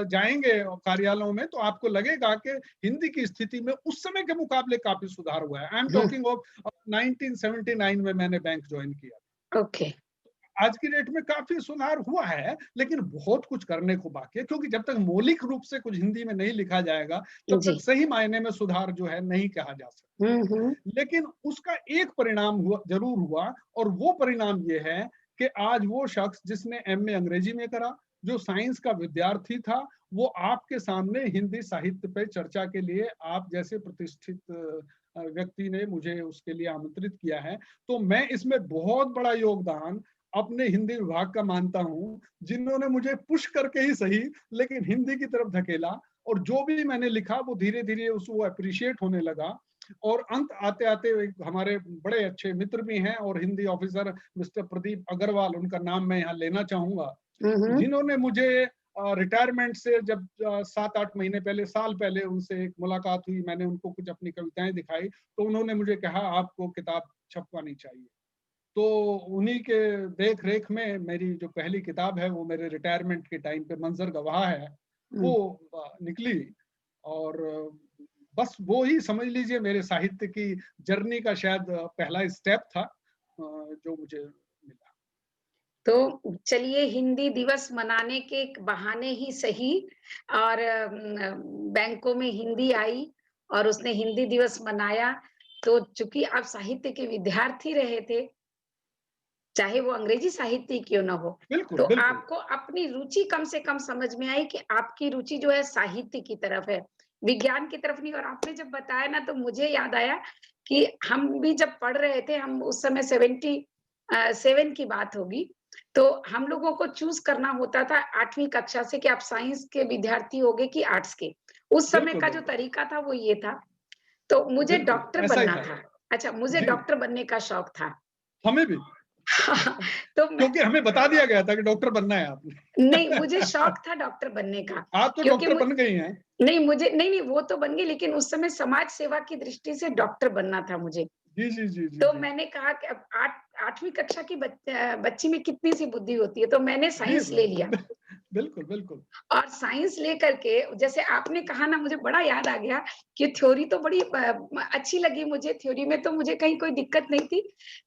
जाएंगे कार्यालयों में तो आपको लगेगा कि हिंदी की स्थिति में उस समय के मुकाबले काफी सुधार हुआ है। I am hmm, talking of 1979 में मैंने बैंक ज्वाइन किया। ओके। आज की डेट में काफी सुधार हुआ है, लेकिन बहुत कुछ करने को बाकी है, क्योंकि जब तक मौलिक रूप से कुछ हिंदी में नहीं लिखा जाएगा, तब जी। तक सही मायने में सुधार जो है नहीं कहा जा सकता। हम्म, लेकिन उसका एक परिणाम हुआ, जरूर हुआ, और वो परिणाम ये है कि आज वो शख्स जिसने एमए अंग्रेजी में करा, जो साइंस का विद्यार्थी था, वो आपके सामने हिंदी साहित्य पे चर्चा के लिए आप जैसे प्रतिष्ठित व्यक्ति ने मुझे उसके लिए आमंत्रित किया है। तो मैं इसमें बहुत बड़ा योगदान अपने हिंदी विभाग का मानता हूं, जिन्होंने मुझे पुश करके ही सही, लेकिन हिंदी की तरफ धकेला, और जो भी मैंने लिखा वो धीरे धीरे उसको अप्रिशिएट होने लगा। और अंत आते आते हमारे बड़े अच्छे मित्र भी हैं और हिंदी ऑफिसर मिस्टर प्रदीप अग्रवाल, उनका नाम मैं यहाँ लेना चाहूंगा, हम्म, जिन्होंने मुझे रिटायरमेंट से जब 7-8 महीने पहले, साल पहले उनसे एक मुलाकात हुई, मैंने उनको कुछ अपनी कविताएं दिखाई, तो उन्होंने मुझे कहा आपको किताब छपवानी चाहिए। तो उन्हीं के देख रेख में मेरी जो पहली किताब है, वो मेरे रिटायरमेंट के टाइम पे मंजर गवाह है, वो हम्म। निकली। और बस वो ही समझ लीजिए मेरे साहित्य की जर्नी का शायद पहला स्टेप था जो मुझे मिला। तो चलिए, हिंदी दिवस मनाने के एक बहाने ही सही, और बैंकों में हिंदी आई और उसने हिंदी दिवस मनाया। तो चूंकि आप साहित्य के विद्यार्थी रहे थे, चाहे वो अंग्रेजी साहित्य क्यों ना हो, तो बिल्कुल बिल्कुल। आपको अपनी रुचि कम से कम समझ में आई कि आपकी रुचि जो है साहित्य की तरफ है, विज्ञान की तरफ नहीं। और आपने जब बताया ना, तो मुझे याद आया कि हम भी जब पढ़ रहे थे, हम उस समय 77 की बात होगी, तो हम लोगों को चूज करना होता था 8वीं कक्षा से कि आप साइंस के विद्यार्थी होगे कि आर्ट्स के। उस समय बिल्कुल का जो बिल्कुल। तरीका था वो ये था। तो मुझे बिल्कुल डॉक्टर ऐसा ही बनना था। था। अच्छा, मुझे जी। डॉक्टर बनने का शौक था। हमें भी। तो मैं, क्योंकि हमें बता दिया गया था कि डॉक्टर बनना है नहीं, मुझे आपने। शौक था डॉक्टर बनने का। आप तो क्योंकि डॉक्टर बन गई हैं। नहीं, मुझे नहीं, नहीं, वो तो बन गई, लेकिन उस समय समाज सेवा की दृष्टि से डॉक्टर बनना था मुझे। जी जी जी जी तो जी। मैंने कहा कि अब 8वीं कक्षा की बच्ची में कितनी सी बुद्धि होती है, तो मैंने जी साइंस ले लिया। बिल्कुल बिल्कुल। और साइंस लेकर के, जैसे आपने कहा ना, मुझे बड़ा याद आ गया कि थ्योरी तो बड़ी अच्छी लगी मुझे, थ्योरी में तो मुझे कहीं कोई दिक्कत नहीं थी।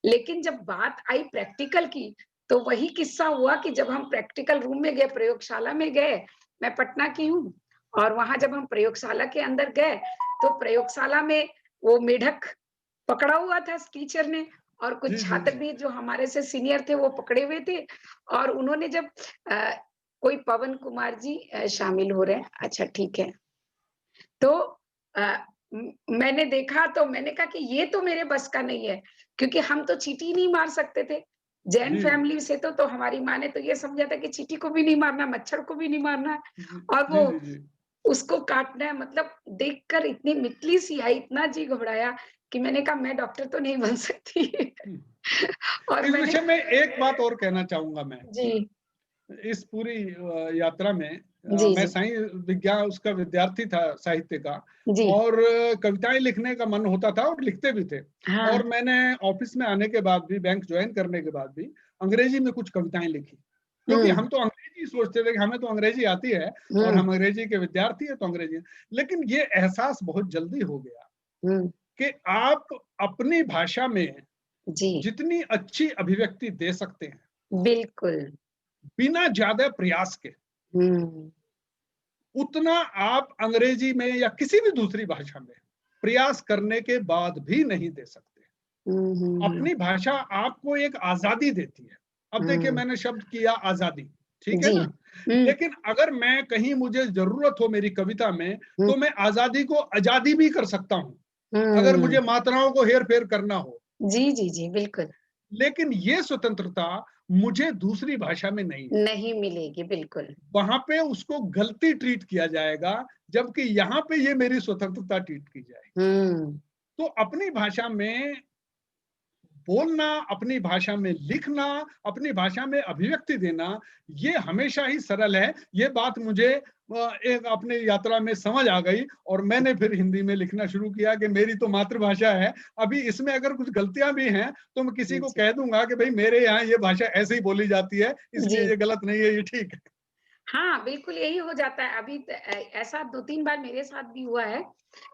लेकिन जब बात आई प्रैक्टिकल की, तो वही किस्सा हुआ कि जब हम प्रैक्टिकल रूम में गए, प्रयोगशाला में गए, मैं पटना की हूँ, और वहां जब हम प्रयोगशाला के अंदर गए, तो प्रयोगशाला में वो मेढक पकड़ा हुआ था टीचर ने, और कुछ जी जी छात्र जी। भी जो हमारे से सीनियर थे वो पकड़े हुए थे। और उन्होंने जब कोई पवन कुमार जी शामिल हो रहे हैं, अच्छा ठीक है। तो मैंने देखा तो मैंने कहा कि ये तो मेरे बस का नहीं है, क्योंकि हम तो चींटी नहीं मार सकते थे। जैन जी, फैमिली से तो हमारी माँ ने तो ये समझा था कि चींटी को भी नहीं मारना, मच्छर को भी नहीं मारना है जी, और जी, वो जी, जी। उसको काटना है। मतलब देखकर इतनी मितली सी आई, इतना जी घबराया कि मैंने कहा मैं डॉक्टर तो नहीं बन सकती। हुँ। और इस मैंने विषय में एक बात और कहना चाहूँगा मैं। जी, इस पूरी यात्रा में जी, मैं जी, विज्ञान उसका विद्यार्थी था साहित्य का जी। और कविताएँ लिखने का मन होता था और लिखते भी थे। हाँ, और मैंने ऑफ़िस में आने के बाद भी, बैंक जॉइन करने के बाद भी अंग्रेजी में कुछ कविताएँ लिखी। क्योंकि हुँ, हम तो अंग्रेजी सोचते थे कि हमें तो अंग्रेजी आती है और हुँ, हम अंग्रेजी के विद्यार्थी हैं तो अंग्रेजी। लेकिन ये एहसास बहुत जल्दी हो गया हुँ, कि आप अपनी भाषा में जी, जितनी अच्छी अभिव्यक्ति दे सकते हैं, बिल्कुल। बिना ज़्यादा प्रयास के, हुँ, उतना आप अंग्रेजी में या किसी भी दूसरी भाषा में प्रयास करने के बाद भी नहीं दे सकते। हुँ, हुँ, हुँ, अपनी भाषा आपको एक आज़ादी देती है। अब देखिए हुँ, मैंने शब्द किया आज़ादी, ठीक है जी, ना? हुँ, लेकिन अगर मैं कहीं मुझे ज़रूरत हो मेरी कविता में, हुँ, तो मैं आज़ादी को आज़ादी भी कर सकता हूँ, अगर हुँ। मुझे मात्राओं को हेर-फेर करना हो। जी, जी, जी, बिल्कुल, लेकिन ये स्वतंत्रता मुझे दूसरी भाषा में नहीं है। नहीं मिलेगी, बिल्कुल। वहाँ पे उसको गलती ट्रीट किया जाएगा, जबकि यहाँ पे ये मेरी स्वतंत्रता ट्रीट की जाएगी। हुँ, तो अपनी भाषा में बोलना, अपनी भाषा में लिखना, अपनी भाषा में अभिव्यक्ति देना, ये हमेशा ही सरल है। ये बात मुझे एक अपनी यात्रा में समझ आ गई और मैंने फिर हिंदी में लिखना शुरू किया कि मेरी तो मातृभाषा है। अभी इसमें अगर कुछ गलतियाँ भी हैं, तो मैं किसी जी, को जी, कह दूँगा कि भई मेरे यहाँ ये भाषा ऐसे ही बोली जाती है, इसलिए जी। ये गलत नहीं है, ये ठीक है। हाँ, बिल्कुल यही हो जाता है। अभी ऐसा 2-3 बार मेरे साथ भी हुआ है।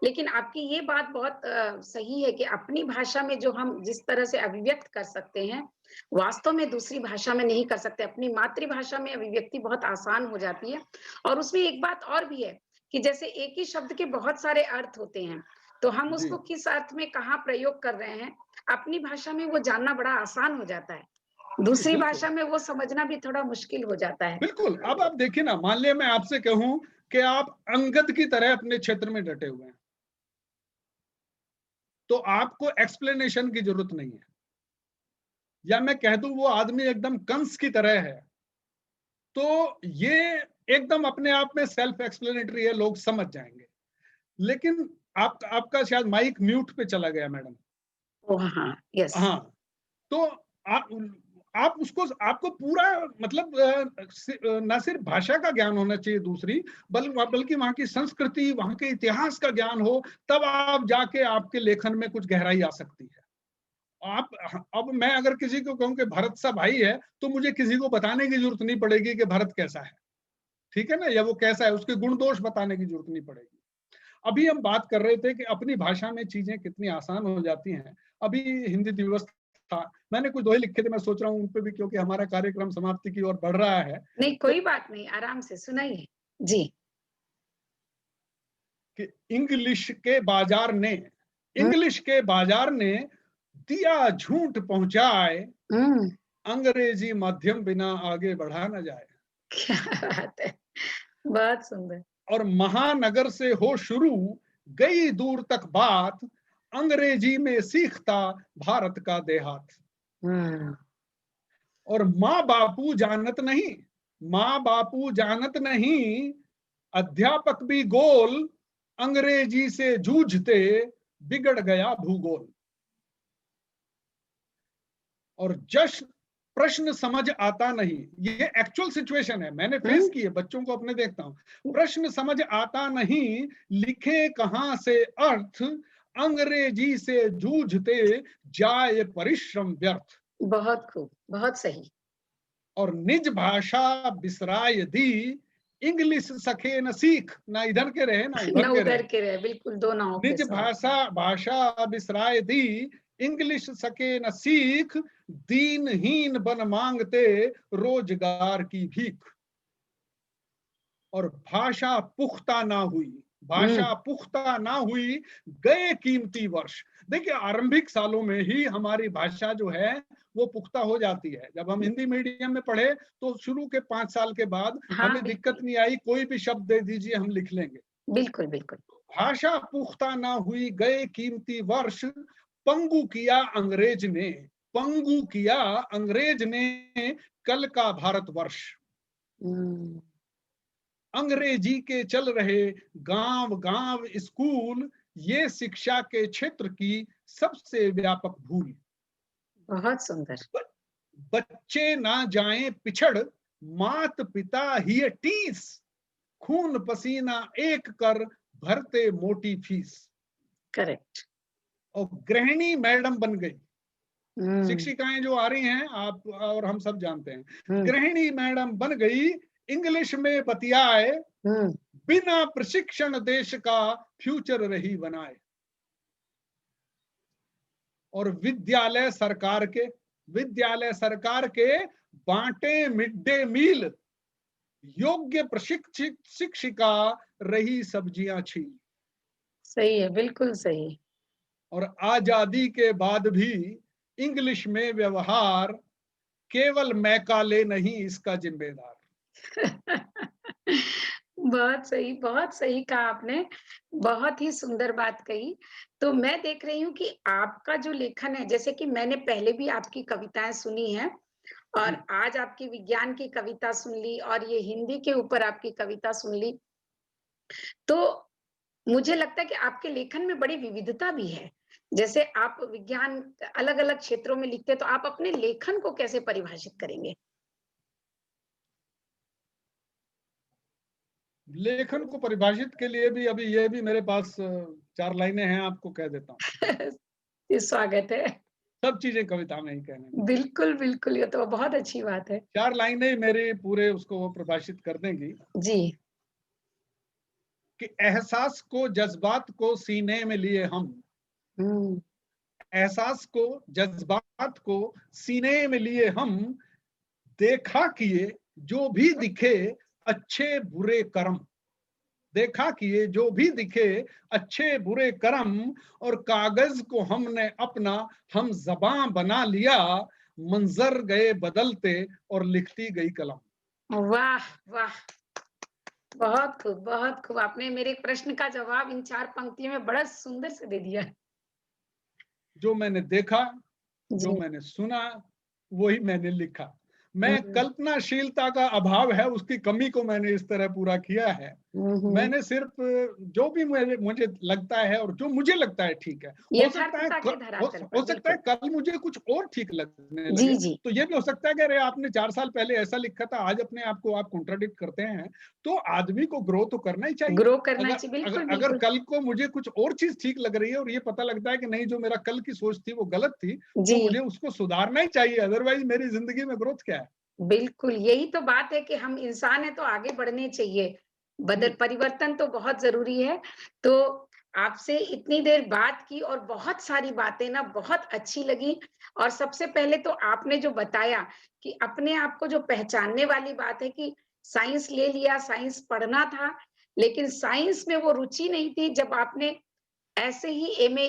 लेकिन आपकी ये बात बहुत सही है कि अपनी भाषा में जो हम जिस तरह से अभिव्यक्त कर सकते हैं, वास्तव में दूसरी भाषा में नहीं कर सकते। अपनी मातृभाषा में अभिव्यक्ति बहुत आसान हो जाती है। और उसमें एक बात और भी है कि जैसे एक ही शब्द के बहुत सारे अर्थ होते हैं, तो हम जी। उसको किस अर्थ में कहाँ प्रयोग कर रहे हैं, अपनी भाषा में वो जानना बड़ा आसान हो जाता है। जी, दूसरी बिल्कुल। भाषा में वो समझना भी थोड़ा मुश्किल हो जाता है। बिल्कुल, अब आप देखिए ना, मान लिया मैं आपसे कहूँ कि आप अंगद की तरह अपने क्षेत्र में डटे हुए हैं, तो आपको एक्सप्लेनेशन की ज़रूरत नहीं है। या मैं कह दूँ वो आदमी एकदम कंस की तरह है, तो ये एकदम अपने आप में सेल्फ एक्सप्लेनेटरी है, लोग समझ जाएँगे। लेकिन आपका शायद माइक म्यूट पे चला गया मैडम। ओह! हाँ, यस। हाँ, तो आप आप उसको आपको पूरा मतलब ना सिर्फ भाषा का ज्ञान होना चाहिए दूसरी, बल्कि वहाँ की संस्कृति, वहाँ के इतिहास का ज्ञान हो, तब आप जाके आपके लेखन में कुछ गहराई आ सकती है। आप अब मैं अगर किसी को कहूँ कि भरत सा भाई है, तो मुझे किसी को बताने की ज़रूरत नहीं पड़ेगी कि भरत कैसा है, ठीक है ना? या वो कैसा है, उसके गुण दोष बताने की ज़रूरत नहीं पड़ेगी। अभी हम बात कर रहे थे कि अपनी भाषा में चीज़ें कितनी आसान हो जाती हैं। अभी हिंदी दिवस था, मैंने कुछ दोहे लिखे थे, मैं सोच रहा हूँ उन पे भी, क्योंकि हमारा कार्यक्रम समाप्ति की ओर बढ़ रहा है, नहीं, तो कोई बात नहीं, आराम से सुनाइए। जी। कि हुँ, इंग्लिश के बाज़ार ने दिया झूठ पहुँचाए, हुँ, अंग्रेजी माध्यम बिना आगे बढ़ा ना जाए। क्या बात है! बहुत सुंदर। और महानगर से हो शुरू, गई दूर तक बात, अंग्रेजी में सीखता भारत का देहात। हुँ, और माँ बापू जानत नहीं, अध्यापक भी गोल, अंग्रेजी से जूझते बिगड़ गया भूगोल। और जश्न प्रश्न समझ आता नहीं, ये एक्चुअल सिचुएशन है, मैंने फेस हुँ, की है, बच्चों को अपने देखता हूं। प्रश्न समझ आता नहीं, लिखे कहां से अर्थ, अंग्रेजी से जूझते जाए परिश्रम व्यर्थ। बहुत खूब, बहुत सही। और निज भाषा बिसराय दी, इंग्लिश सखे न सीख, ना इधर के रहे ना उधर ना के उधर रहे। के रहे, बिल्कुल 2 नावों पे निज सवार। भाषा बिसराय दी, इंग्लिश सके न सीख, दीनहीन बन मांगते रोजगार की भीख। और हुँ, भाषा पुख्ता ना हुई, गए कीमती वर्ष। देखिए आरंभिक सालों में ही हमारी भाषा जो है वो पुख्ता हो जाती है। जब हम हिंदी मीडियम में पढ़े, तो शुरू के 5 साल के बाद हाँ, हमें दिक्कत बिल्कुल, नहीं आई, कोई भी शब्द दे दीजिए हम लिख लेंगे। बिल्कुल, बिल्कुल। भाषा पुख्ता ना हुई गए कीमती वर्ष, पंगु किया अंग्रेज ने, पंगु किया अंग्रेज ने कल का भारतवर्ष। हम्म, अंग्रेजी के चल रहे गांव गांव स्कूल, ये शिक्षा के क्षेत्र की सबसे व्यापक भूल। बहुत सुंदर। ब- बच्चे ना जाएं पिछड़, मात पिता ही टीस, खून पसीना एक कर भरते मोटी फीस। करेक्ट। और गृहिणी मैडम बन गई। हम्म। शिक्षिकाएं जो आ रही हैं, आप और हम सब जानते हैं, हम्म। गृहिणी मैडम बन गई, इंग्लिश में बतियाए, हम्म। बिना प्रशिक्षण देश का फ्यूचर रही बनाए। और विद्यालय सरकार के बांटे मिड डे मील, योग्य प्रशिक्षित शिक्षिका रही सब्जियां छील। सही है, बिल्कुल सही। और आजादी के बाद भी इंग्लिश में व्यवहार, केवल मैकाले नहीं इसका जिम्मेदार। बहुत सही कहा आपने। बहुत ही सुंदर बात कही। तो मैं देख रही हूँ कि आपका जो लेखन है, जैसे कि मैंने पहले भी आपकी कविताएं सुनी हैं और जी, आज आपकी विज्ञान की कविता सुन ली और ये हिंदी के ऊपर आपकी कविता सुन ली। तो मुझे लगता है कि आपके लेखन में बड़ी विविधता भी है। जैसे आप विज्ञान अलग-अलग क्षेत्रों में लिखते हैं, तो आप अपने लेखन को कैसे परिभाषित करेंगे? लेखन को परिभाषित के लिए भी अभी ये भी मेरे पास 4 लाइनें हैं, आपको कह देता हूँ। ये स्वागत है। सब चीजें कविता में ही कहने लगे। बिल्कुल, बिल्कुल, ये तो बहुत अच्छी बात है। 4 लाइनें मेरे पूरे उसको प्रभाषित कर देंगी। जी। कि एहसास को जज्बात को सीने में लिए हम, हुँ। एहसास को जज्बात को सीने में लिए हम, देखा किए जो भी दिखे अच्छे बुरे कर्म, देखा किए जो भी दिखे अच्छे बुरे कर्म, और कागज को हमने अपना हम ज़बां बना लिया, मंजर गए बदलते और लिखती गई कलम। वाह! वाह! बहुत खूब, बहुत खूब। आपने मेरे प्रश्न का जवाब इन 4 पंक्तियों में बड़ा सुंदर से दे दिया। जो मैंने देखा, जो जी। मैंने सुना, वही मैंने लिखा। मैं हुँ। कल्पनाशीलता का अभाव है, उसकी कमी को मैंने इस तरह पूरा किया है। हुँ, हुँ। मैंने सिर्फ जो भी मुझे लगता है और जो मुझे लगता है ठीक है। हो सकता है यथार्थता के धरातल पर, हो सकता है बिल्कुल। कल मुझे कुछ और ठीक लगने जी, लगे। जी। तो ये भी हो सकता है कि अरे आपने 4 साल पहले ऐसा लिखा था, आज अपने आप को आप कॉन्ट्राडिक्ट करते हैं। तो आदमी को ग्रो तो करना ही चाहिए। ग्रो करना अगर चाहिए, अगर बिल्कुल, अगर बिल्कुल। कल को मुझे कुछ और चीज ठीक लग रही है और ये पता लगता है कि नहीं, जो मेरा कल की सोच थी वो गलत थी, तो जी, मुझे उसको सुधारना ही चाहिए। अदरवाइज मेरी जिंदगी में ग्रोथ क्या है? बिल्कुल, यही तो बात है कि हम इंसान हैं तो आगे बढ़ने चाहिए। हम्म, परिवर्तन तो बहुत ज़रूरी है। तो आपसे इतनी देर बात की और बहुत सारी बातें ना बहुत अच्छी लगी और सबसे पहले तो आपने जो बताया कि अपने आप को जो पहचानने वाली बात है कि साइंस ले लिया, साइंस पढ़ना था, लेकिन साइंस में वो रुचि नहीं थी। जब आपने ऐसे ही एमए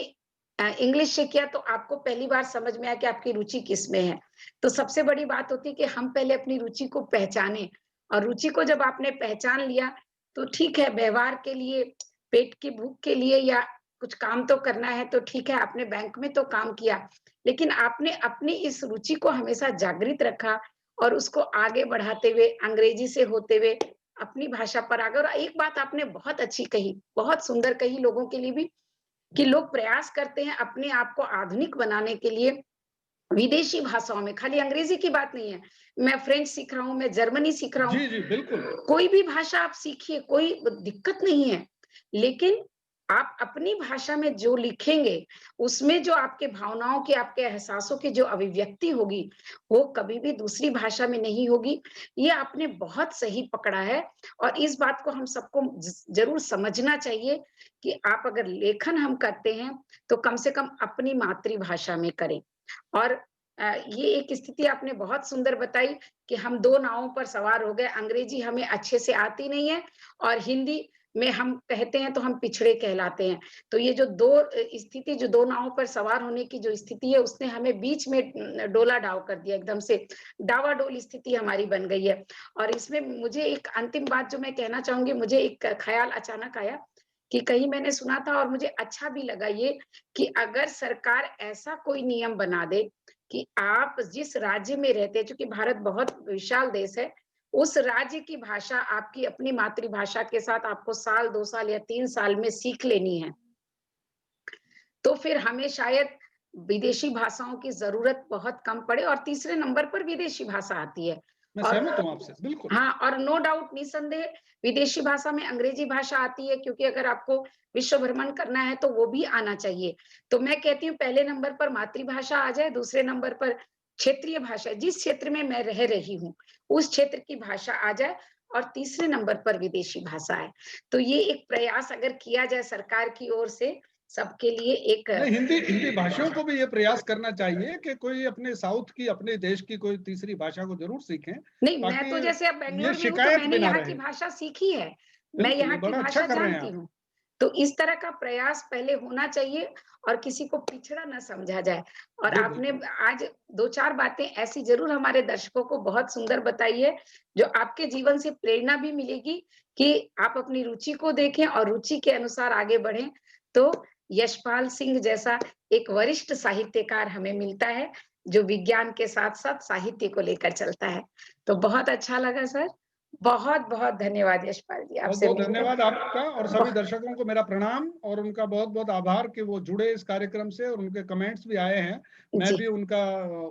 इंग्लिश से किया तो आपको पहली बार समझ में आया कि आपकी रुचि किसमें है। तो सबसे बड़ी बात होती है कि हम पहले अपनी रुचि को पहचानें और रुचि को जब आपने पहचान लिया, तो ठीक है व्यवहार के लिए, पेट की भूख के लिए या कुछ काम तो करना है तो ठीक है, आपने बैंक में तो काम किया। लेकिन आपने अपनी इस रुचि को हमेशा जागृत रखा और उसको आगे बढ़ाते हुए, अंग्रेजी से होते हुए अपनी भाषा पर आ गए और एक बात आपने बहुत अच्छी कही, बहुत सुंदर कही लोगों के लिए भी कि लोग प्रयास करते हैं अपने आप को आधुनिक बनाने के लिए विदेशी भाषाओं में, खाली अंग्रेजी की बात नहीं है। मैं फ्रेंच सीख रहा हूँ, मैं जर्मनी सीख रहा हूँ, जी जी बिल्कुल। कोई भी भाषा आप सीखिए, कोई दिक्कत नहीं है। लेकिन आप अपनी भाषा में जो लिखेंगे, उसमें जो आपके भावनाओं की, आपके एहसासों की जो अभिव्यक्ति होगी, वो कभी भी दूसरी भाषा में नहीं होगी। ये आपने बहुत सही पकड़ा है और इस बात को हम सबको ज़रूर समझना चाहिए कि आप अगर लेखन हम करते हैं, तो कम से कम अपनी मातृभाषा में करें। और ये एक स्थिति आपने बहुत सुंदर बताई कि हम 2 नावों पर सवार हो गए, अंग्रेजी हमें अच्छे से आती नहीं है और हिंदी में हम कहते हैं तो हम पिछड़े कहलाते हैं। तो ये जो 2 स्थिति जो 2 नावों पर सवार होने की जो स्थिति है, उसने हमें बीच में डोला-डाव कर दिया, एकदम से डावाडोल स्थिति हमारी बन गई है। और इसमें मुझे एक अंतिम बात जो मैं कहना चाहूँगी, मुझे एक ख़्याल अचानक आया कि कहीं मैंने सुना था और मुझे अच्छा भी लगा ये कि अगर सरकार ऐसा कोई नियम बना दे कि आप जिस राज्य में रहते हैं, चूँकि भारत बहुत विशाल देश है, उस राज्य की भाषा आपकी अपनी मातृभाषा के साथ आपको साल, 2 साल या 3 साल में सीख लेनी है। तो फिर हमें शायद विदेशी भाषाओं की ज़रूरत बहुत कम पड़े और तीसरे नंबर पर विदेशी भाषा आती है। मैं और सहमत हूँ आपसे, बिल्कुल। हाँ, और नो डाउट निसंदेह विदेशी भाषा में अंग्रेजी भाषा आती है क्योंकि अगर आपको विश्व भ्रमण करना है तो वो भी आना चाहिए। तो मैं कहती हूँ पहले नंबर पर मातृभाषा आ जाए, दूसरे नंबर पर क्षेत्रीय भाषा, जिस क्षेत्र में मैं रह रही हूँ, उस क्षेत्र की भाषा आ जाए और तीसरे नंबर पर विदेशी भाषा आए। तो ये एक प्रयास अगर किया जाए सरकार की ओर से सबके लिए एक नहीं, हिंदी हिंदी भाषियों को भी ये प्रयास करना चाहिए कि कोई अपने साउथ की, अपने देश की कोई तीसरी भाषा को ज़रूर सीखें, नहीं, मैं ताकि तो जैसे अब ये बैंगलोर में हूँ, तो शिकायत मैंने भी ना यहाँ की रहे। भाषा सीखी है। मैं बिल्कुल, ये यहाँ की बड़ा अच्छा भाषा कर रहे हैं जानती आप। हूँ। तो इस तरह का प्रयास पहले होना चाहिए और किसी को पिछड़ा ना समझा जाए। और जी, आपने बिल्कुल। आज 2-4 बातें ऐसी ज़रूर हमारे दर्शकों को बहुत सुंदर बताई है, जो आपके जीवन से प्रेरणा भी मिलेगी कि आप अपनी रुचि को देखें और रुचि के अनुसार आगे बढ़ें। तो यशपाल सिंह जैसा एक वरिष्ठ साहित्यकार हमें मिलता है, जो विज्ञान के साथ-साथ साहित्य को लेकर चलता है। तो बहुत अच्छा लगा सर। बहुत-बहुत धन्यवाद यशपाल जी, आपसे बहुत-बहुत मिलकर धन्यवाद आपका और सभी बहुत दर्शकों को मेरा प्रणाम और उनका बहुत-बहुत आभार कि वो जुड़े इस कार्यक्रम से और उनके कमेंट्स भी आए हैं। मैं जी। भी उनका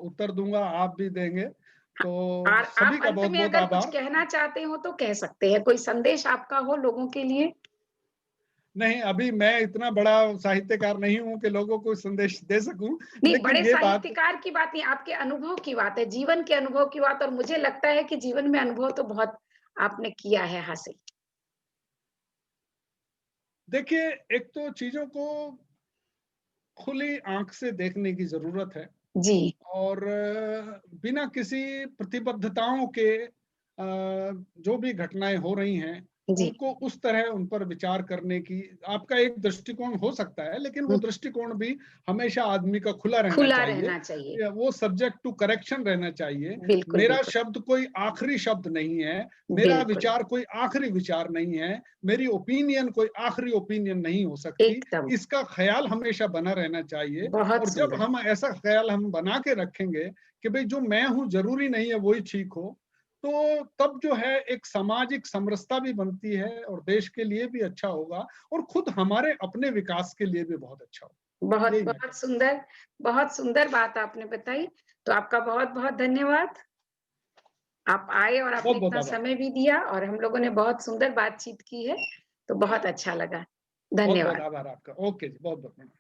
उत्तर दूँगा, आप भी देंगे। हाँ, तो और सभी आप का अंत में बहुत-बहुत अगर कुछ आभार। कहना चाहते हो तो कह सकते हैं, कोई संदेश आपका हो लोगों के लिए? नहीं, अभी मैं इतना बड़ा साहित्यकार नहीं हूँ कि लोगों को संदेश दे सकूँ, नहीं, लेकिन बड़े ये बात साहित्यकार की बात नहीं, आपके अनुभव की बात है, जीवन के अनुभव की बात और मुझे लगता है कि जीवन में अनुभव तो बहुत आपने किया है हासिल। देखिए, एक तो चीज़ों को खुली आँख से देखने की ज़रूरत है जी, और बिना किसी प्रतिबद्धताओं के जो भी घटनाएँ हो रही हैं, जी। उनको उस तरह उन पर विचार करने की आपका एक दृष्टिकोण हो सकता है, लेकिन वो हुँ, दृष्टिकोण भी हमेशा आदमी का खुला रहना खुला चाहिए। रहना चाहिए। या वो सब्जेक्ट टू करेक्शन रहना चाहिए। बिल्कुल, मेरा बिल्कुल। शब्द कोई आखिरी शब्द नहीं है, मेरा बिल्कुल, विचार कोई आखिरी विचार नहीं है, मेरी ओपिनियन कोई आखिरी ओपिनियन नहीं हो सकती। एकदम, इसका ख़्याल हमेशा बना रहना चाहिए बहुत और जब सुंदर। हम ऐसा ख़्याल हम बना के रखेंगे कि भई जो मैं हूँ ज़रूरी नहीं है वही ठीक हो, तो तब जो है एक सामाजिक समरसता भी बनती है और देश के लिए भी अच्छा होगा और खुद हमारे अपने विकास के लिए भी बहुत अच्छा होगा। यही मैं कहना बहुत सुंदर बात आपने बताई। तो आपका बहुत-बहुत धन्यवाद। आप आए और आपने बहुत-बहुत इतना आभार। समय भी दिया और हम लोगों ने बहुत सुंदर बातचीत की है, तो बहुत अच्छा लगा। बहुत-बहुत धन्यवाद। आभार आपका। ओके जी, बहुत-बहुत प्रणाम।